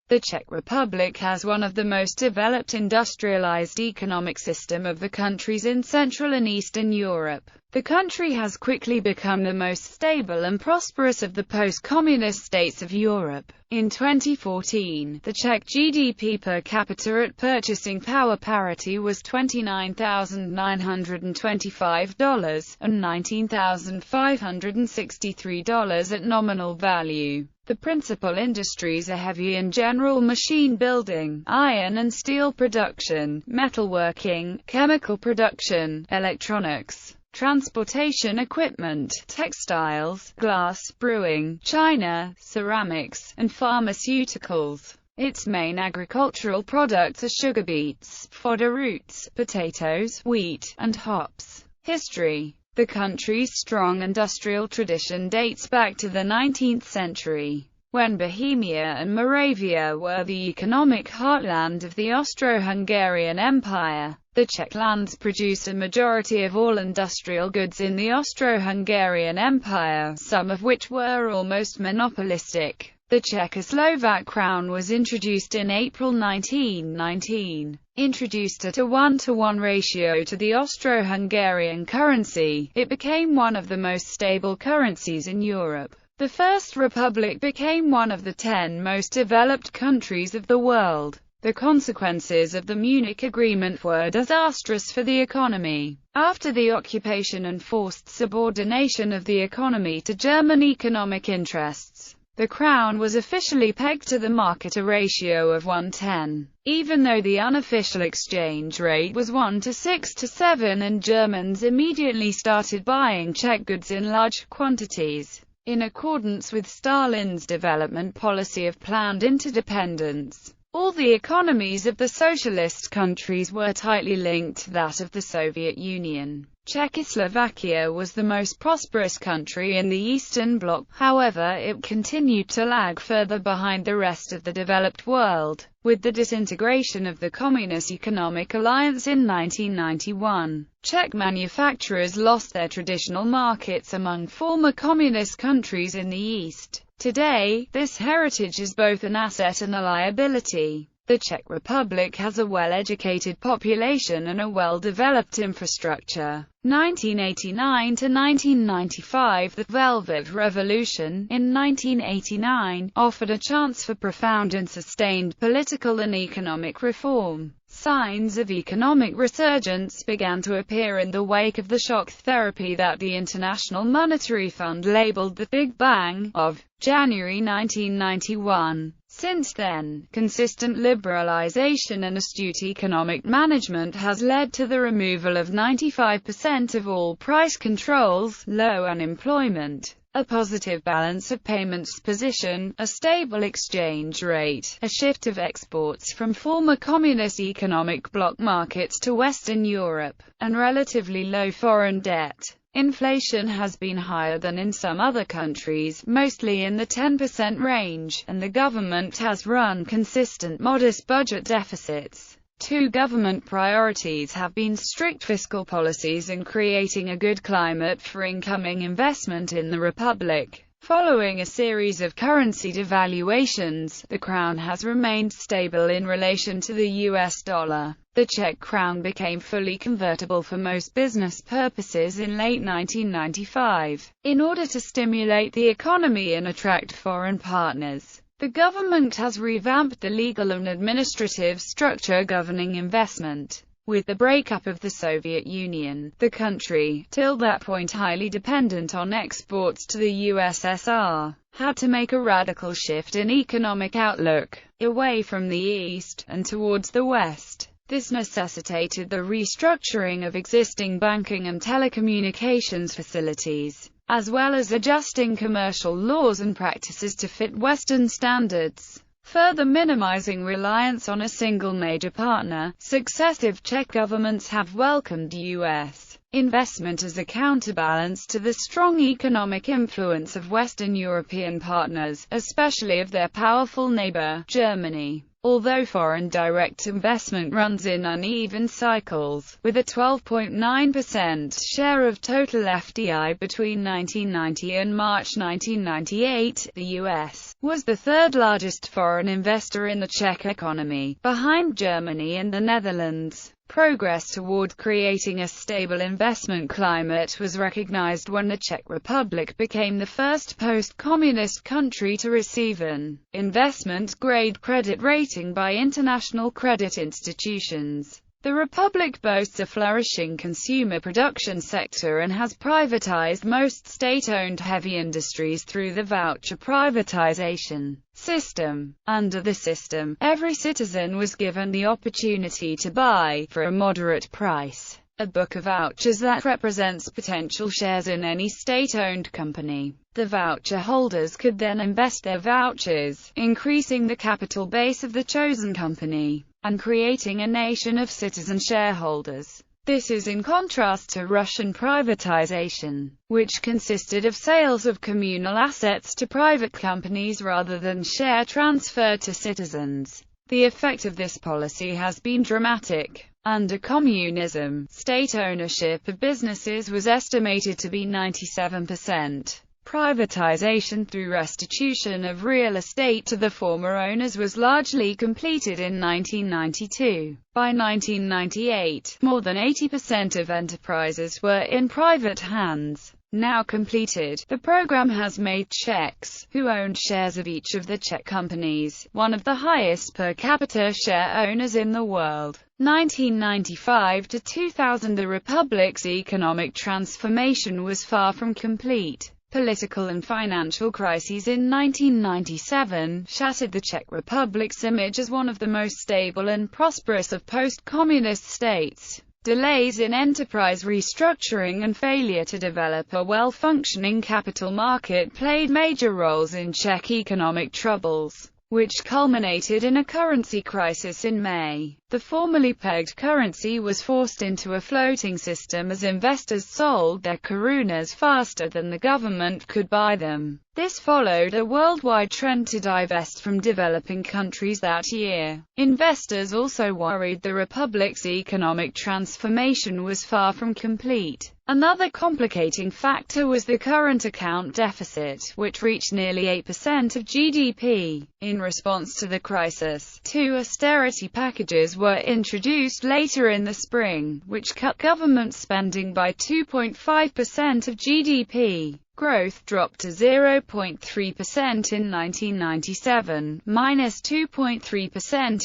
The Czech Republic has one of the most developed industrialized economic system of the countries in Central and Eastern Europe. The country has quickly become the most stable and prosperous of the post-communist states of Europe. In 2014, the Czech GDP per capita at purchasing power parity was $29,925 and $19,563 at nominal value. The principal industries are heavy and general machine building, iron and steel production, metalworking, chemical production, electronics, transportation equipment, textiles, glass, brewing, china, ceramics, and pharmaceuticals. Its main agricultural products are sugar beets, fodder roots, potatoes, wheat, and hops. History. The country's strong industrial tradition dates back to the 19th century, when Bohemia and Moravia were the economic heartland of the Austro-Hungarian Empire. The Czech lands produced a majority of all industrial goods in the Austro-Hungarian Empire, some of which were almost monopolistic. The Czechoslovak crown was introduced in April 1919. Introduced at a 1-to-1 ratio to the Austro-Hungarian currency, it became one of the most stable currencies in Europe. The First Republic became one of the 10 most developed countries of the world. The consequences of the Munich Agreement were disastrous for the economy. After the occupation and forced subordination of the economy to German economic interests, the crown was officially pegged to the mark at a ratio of 1:10. Even though the unofficial exchange rate was 1:6-7, and Germans immediately started buying Czech goods in large quantities, in accordance with Stalin's development policy of planned interdependence. All the economies of the socialist countries were tightly linked to that of the Soviet Union. Czechoslovakia was the most prosperous country in the Eastern Bloc, however it continued to lag further behind the rest of the developed world. With the disintegration of the Communist Economic Alliance in 1991, Czech manufacturers lost their traditional markets among former communist countries in the East. Today, this heritage is both an asset and a liability. The Czech Republic has a well-educated population and a well-developed infrastructure. 1989 to 1995, the Velvet Revolution, in 1989, offered a chance for profound and sustained political and economic reform. Signs of economic resurgence began to appear in the wake of the shock therapy that the International Monetary Fund labeled the Big Bang of January 1991. Since then, consistent liberalization and astute economic management has led to the removal of 95% of all price controls, low unemployment, a positive balance of payments position, a stable exchange rate, a shift of exports from former communist economic bloc markets to Western Europe, and relatively low foreign debt. Inflation has been higher than in some other countries, mostly in the 10% range, and the government has run consistent modest budget deficits. Two government priorities have been strict fiscal policies and creating a good climate for incoming investment in the Republic. Following a series of currency devaluations, the crown has remained stable in relation to the US dollar. The Czech crown became fully convertible for most business purposes in late 1995. In order to stimulate the economy and attract foreign partners, the government has revamped the legal and administrative structure governing investment. With the breakup of the Soviet Union, the country, till that point highly dependent on exports to the USSR, had to make a radical shift in economic outlook, away from the East, and towards the West. This necessitated the restructuring of existing banking and telecommunications facilities, as well as adjusting commercial laws and practices to fit Western standards. Further minimizing reliance on a single major partner, successive Czech governments have welcomed U.S. investment as a counterbalance to the strong economic influence of Western European partners, especially of their powerful neighbor, Germany. although foreign direct investment runs in uneven cycles, with a 12.9% share of total FDI between 1990 and March 1998, the U.S. was the third largest foreign investor in the Czech economy, behind Germany and the Netherlands. Progress toward creating a stable investment climate was recognized when the Czech Republic became the first post-communist country to receive an investment-grade credit rating by international credit institutions. The Republic boasts a flourishing consumer production sector and has privatized most state-owned heavy industries through the voucher privatization system. Under the system, every citizen was given the opportunity to buy, for a moderate price, a book of vouchers that represents potential shares in any state-owned company. The voucher holders could then invest their vouchers, increasing the capital base of the chosen company, and creating a nation of citizen shareholders. This is in contrast to Russian privatization, which consisted of sales of communal assets to private companies rather than share transfer to citizens. The effect of this policy has been dramatic. Under communism, state ownership of businesses was estimated to be 97%. Privatization through restitution of real estate to the former owners was largely completed in 1992. By 1998, more than 80% of enterprises were in private hands. Now completed, the program has made Czechs, who owned shares of each of the Czech companies, one of the highest per capita share owners in the world. 1995 to 2000, the Republic's economic transformation was far from complete. Political and financial crises in 1997 shattered the Czech Republic's image as one of the most stable and prosperous of post-communist states. Delays in enterprise restructuring and failure to develop a well-functioning capital market played major roles in Czech economic troubles, which culminated in a currency crisis in May. The formerly pegged currency was forced into a floating system as investors sold their korunas faster than the government could buy them. This followed a worldwide trend to divest from developing countries that year. Investors also worried the Republic's economic transformation was far from complete. Another complicating factor was the current account deficit, which reached nearly 8% of GDP. In response to the crisis, two austerity packages were introduced later in the spring, which cut government spending by 2.5% of GDP. Growth dropped to 0.3% in 1997, minus 2.3%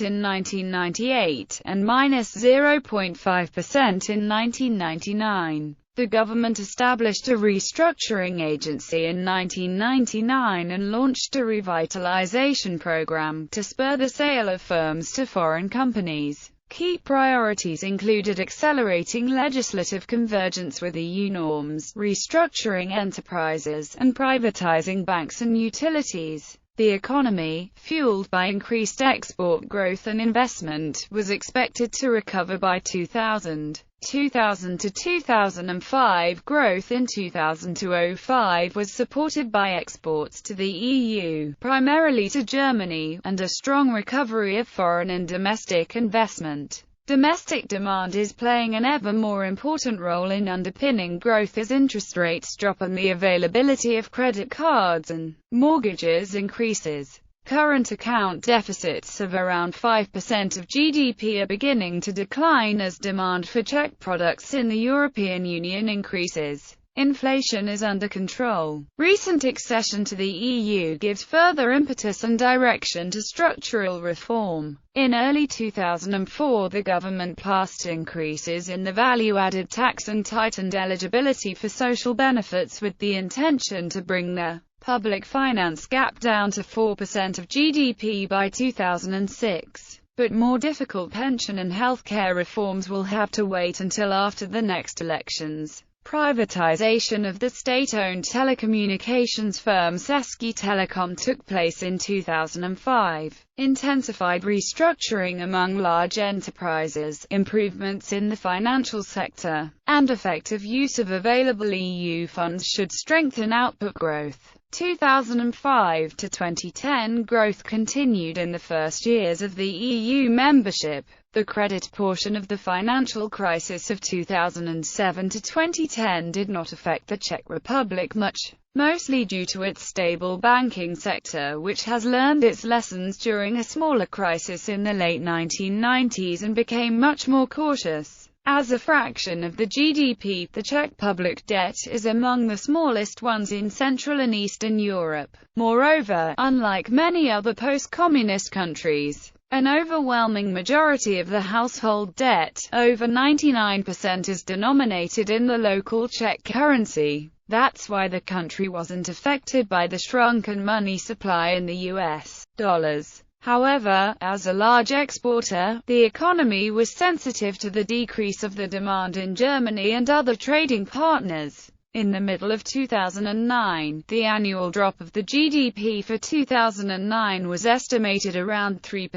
in 1998, and minus 0.5% in 1999. The government established a restructuring agency in 1999 and launched a revitalization program to spur the sale of firms to foreign companies. Key priorities included accelerating legislative convergence with EU norms, restructuring enterprises, and privatizing banks and utilities. The economy, fueled by increased export growth and investment, was expected to recover by 2000. 2000 to 2005, growth in 2000 to 2005 was supported by exports to the EU, primarily to Germany, and a strong recovery of foreign and domestic investment. Domestic demand is playing an ever more important role in underpinning growth as interest rates drop and the availability of credit cards and mortgages increases. Current account deficits of around 5% of GDP are beginning to decline as demand for Czech products in the European Union increases. Inflation is under control. Recent accession to the EU gives further impetus and direction to structural reform. In early 2004, the government passed increases in the value-added tax and tightened eligibility for social benefits with the intention to bring the public finance gap down to 4% of GDP by 2006. But more difficult pension and healthcare reforms will have to wait until after the next elections. Privatization of the state-owned telecommunications firm Český Telecom took place in 2005. Intensified restructuring among large enterprises, improvements in the financial sector, and effective use of available EU funds should strengthen output growth. 2005 to 2010 growth continued in the first years of the EU membership. The credit portion of the financial crisis of 2007 to 2010 did not affect the Czech Republic much, mostly due to its stable banking sector, which has learned its lessons during a smaller crisis in the late 1990s and became much more cautious. As a fraction of the GDP, the Czech public debt is among the smallest ones in Central and Eastern Europe. Moreover, unlike many other post-communist countries, an overwhelming majority of the household debt, over 99%, is denominated in the local Czech currency. That's why the country wasn't affected by the shrunken money supply in the US dollars. However, as a large exporter, the economy was sensitive to the decrease of the demand in Germany and other trading partners. In the middle of 2009, the annual drop of the GDP for 2009 was estimated around 3%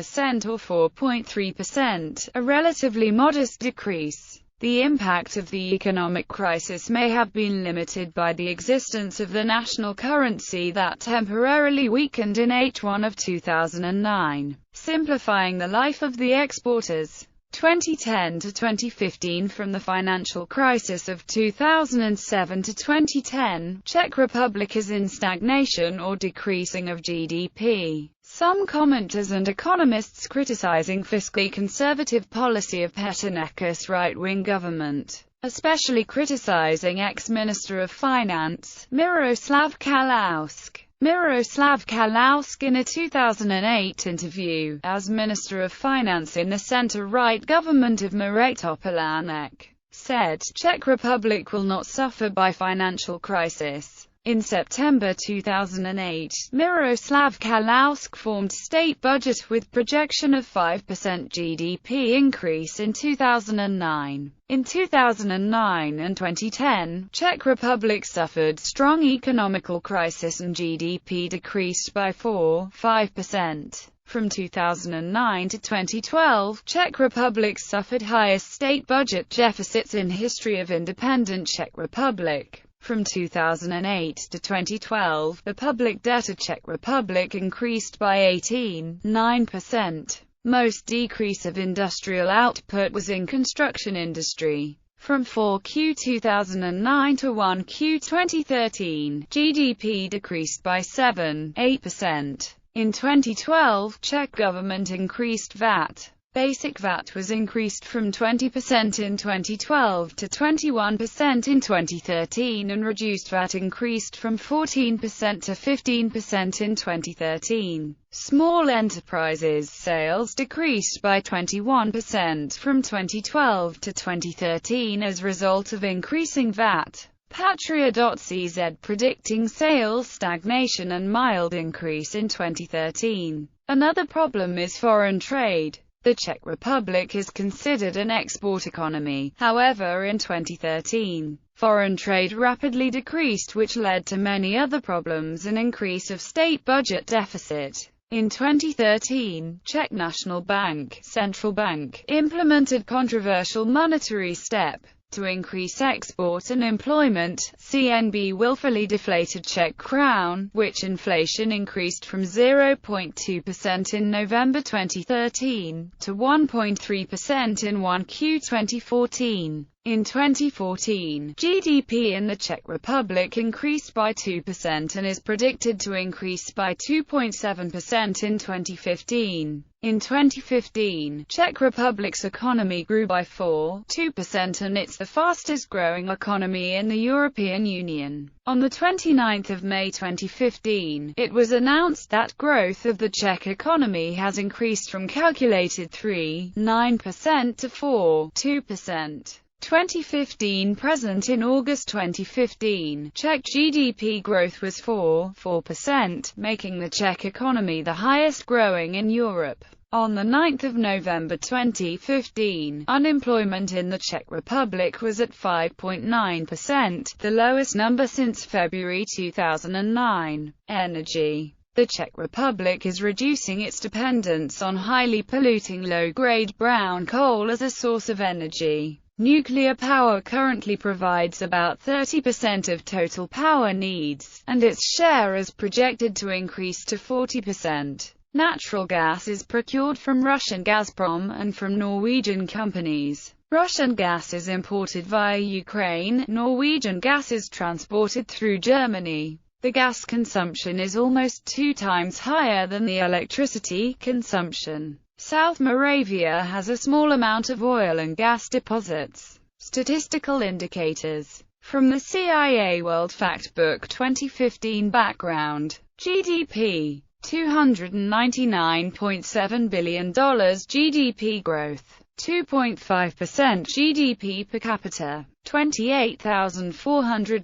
or 4.3%, a relatively modest decrease. The impact of the economic crisis may have been limited by the existence of the national currency that temporarily weakened in H1 of 2009, simplifying the life of the exporters. 2010 to 2015. From the financial crisis of 2007 to 2010, Czech Republic is in stagnation or decreasing of GDP. Some commenters and economists criticizing fiscally conservative policy of Petr right-wing government, especially criticizing ex-Minister of Finance, Miroslav Kalousk. Miroslav Kalousk, in a 2008 interview as Minister of Finance in the centre-right government of Mirek Topolánek, said, Czech Republic will not suffer by financial crisis. In September 2008, Miroslav Kalousk formed state budget with projection of 5% GDP increase in 2009. In 2009 and 2010, Czech Republic suffered strong economical crisis and GDP decreased by 4.5%. From 2009 to 2012, Czech Republic suffered highest state budget deficits in history of independent Czech Republic. From 2008 to 2012, the public debt of Czech Republic increased by 18.9%. Most decrease of industrial output was in construction industry. From 4Q 2009 to 1Q 2013, GDP decreased by 7.8%. In 2012, Czech government increased VAT. Basic VAT was increased from 20% in 2012 to 21% in 2013, and reduced VAT increased from 14% to 15% in 2013. Small enterprises sales decreased by 21% from 2012 to 2013 as a result of increasing VAT. Patria.cz predicting sales stagnation and mild increase in 2013. Another problem is foreign trade. The Czech Republic is considered an export economy. However, in 2013, foreign trade rapidly decreased, which led to many other problems and increase of state budget deficit. In 2013, Czech National Bank, central bank, implemented controversial monetary step to increase export and employment. CNB willfully deflated Czech crown, which inflation increased from 0.2% in November 2013 to 1.3% in 1Q 2014. In 2014, GDP in the Czech Republic increased by 2% and is predicted to increase by 2.7% in 2015. In 2015, Czech Republic's economy grew by 4.2% and it's the fastest growing economy in the European Union. On the 29th of May 2015, it was announced that growth of the Czech economy has increased from calculated 3.9% to 4.2%. 2015 present. In August 2015, Czech GDP growth was 4%, making the Czech economy the highest growing in Europe. On the 9th of November 2015, unemployment in the Czech Republic was at 5.9%, the lowest number since February 2009. Energy. The Czech Republic is reducing its dependence on highly polluting low-grade brown coal as a source of energy. Nuclear power currently provides about 30% of total power needs, and its share is projected to increase to 40%. Natural gas is procured from Russian Gazprom and from Norwegian companies. Russian gas is imported via Ukraine, Norwegian gas is transported through Germany. The gas consumption is almost 2 times higher than the electricity consumption. South Moravia has a small amount of oil and gas deposits. Statistical indicators from the CIA World Factbook 2015 background. GDP $299.7 billion GDP growth 2.5% GDP per capita $28,400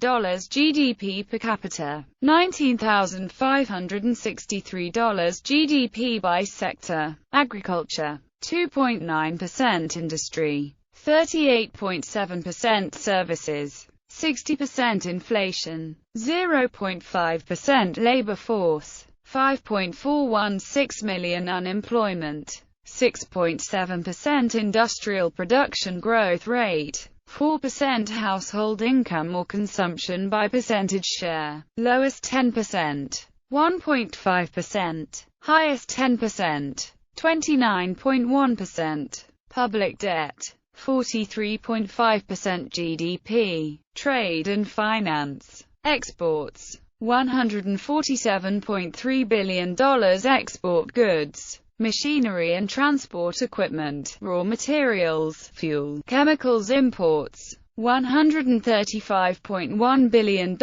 GDP per capita $19,563 GDP by sector. Agriculture 2.9%, industry 38.7%, services 60%, inflation 0.5%, labor force 5.416 million, unemployment 6.7%, industrial production growth rate 4%, household income or consumption by percentage share, lowest 10%, 1.5%, highest 10%, 29.1%, public debt 43.5% GDP, trade and finance, exports $147.3 billion, export goods, machinery and transport equipment, raw materials, fuel, chemicals, imports $135.1 billion,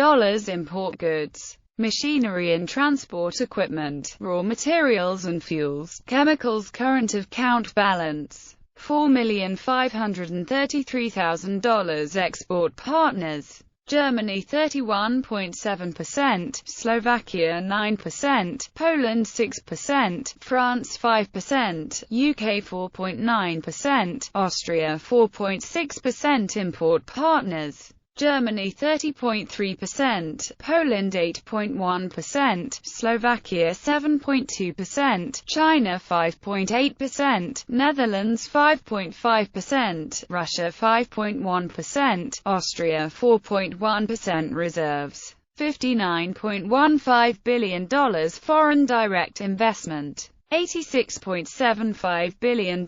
import goods, machinery and transport equipment, raw materials and fuels, chemicals, current account balance $4,533,000, export partners Germany 31.7%, Slovakia 9%, Poland 6%, France 5%, UK 4.9%, Austria 4.6%, import partners Germany 30.3%, Poland 8.1%, Slovakia 7.2%, China 5.8%, Netherlands 5.5%, Russia 5.1%, Austria 4.1%, reserves $59.15 billion, foreign direct investment $86.75 billion,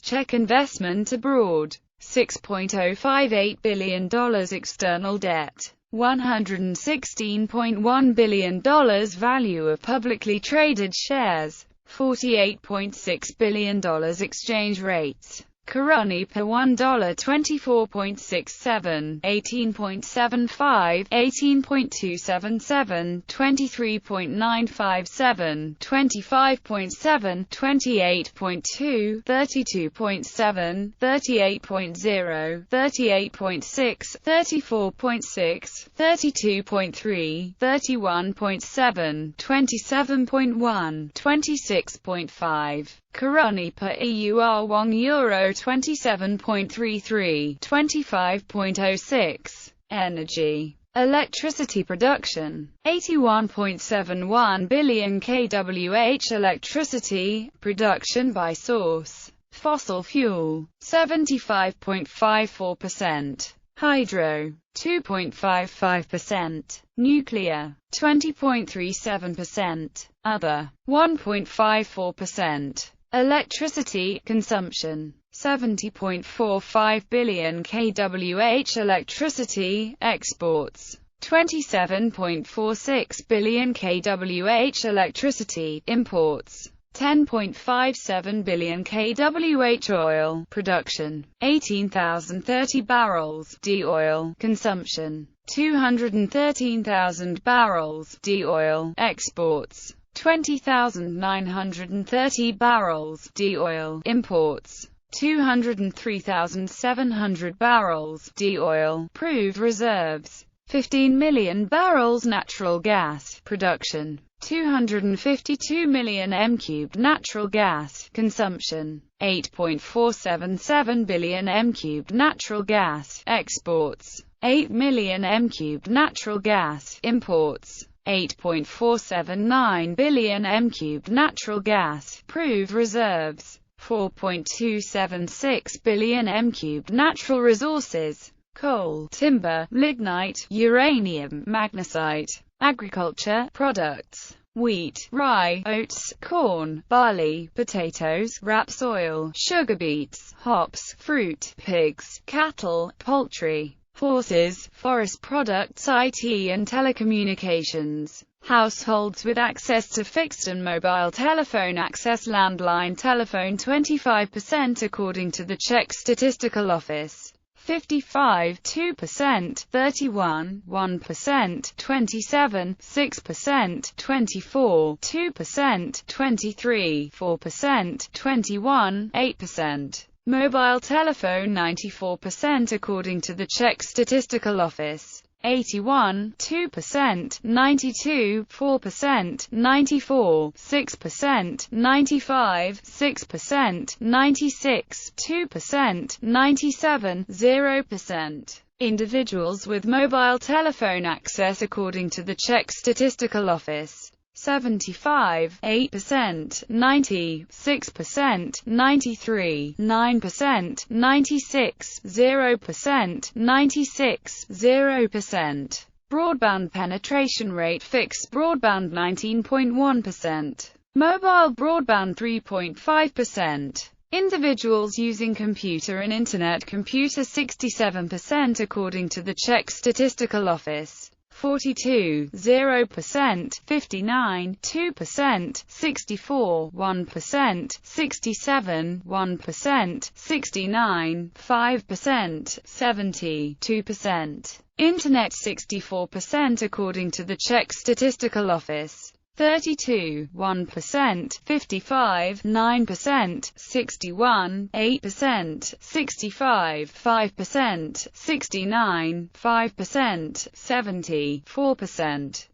Czech investment abroad $6.058 billion, external debt $116.1 billion, value of publicly traded shares $48.6 billion, exchange rates Korony per $1 24.67, 18.75, 18.277, 23.957, 25.7, 28.2, 32.7, 38.0, 38.6, 34.6, 32.3, 31.7, 27.1, 26.5. Korony per EUR 1 euro 27.33, 25.06. Energy. Electricity production. 81.71 billion kWh electricity, production by source. Fossil fuel. 75.54%. Hydro. 2.55%. Nuclear. 20.37%. Other. 1.54%. Electricity consumption 70.45 billion kWh electricity, exports 27.46 billion kWh electricity, imports 10.57 billion kWh oil, production 18,030 barrels, D-oil, consumption 213,000 barrels, D-oil, exports 20,930 barrels, D-oil, imports 203,700 barrels, D-oil, proved reserves 15 million barrels, natural gas, production 252 million m3 natural gas, consumption 8.477 billion m3 natural gas, exports 8 million m3 natural gas, imports 8.479 billion m3 natural gas, proved reserves 4.276 billion m3. Natural resources: coal, timber, lignite, uranium, magnesite. Agriculture products: wheat, rye, oats, corn, barley, potatoes, raps oil, sugar beets, hops, fruit, pigs, cattle, poultry, horses, forest products, IT and telecommunications. Households with access to fixed and mobile telephone access: landline telephone 25% according to the Czech Statistical Office, 55, 2%, 31, 1%, 27, 6%, 24, 2%, 23, 4%, 21, 8%. Mobile telephone 94% according to the Czech Statistical Office, 81, 2%, 92, 4%, 94, 6%, 95, 6%, 96, 2%, 97, 0%. Individuals with mobile telephone access according to the Czech Statistical Office, 75, 8%, 90, 6%, 93, 9%, 96, 0%, 96, 0%. Broadband penetration rate: fixed broadband 19.1%, mobile broadband 3.5%. Individuals using computer and internet computer 67% according to the Czech Statistical Office, 42, 0%, 59, 2%, 64, 1%, 67, 1%, 69, 5%, 70, 2%. Internet 64% according to the Czech Statistical Office, 32, 1%, 55, 9%, 61, 8%, 65, 5%, 69, 5%, 70, 4%.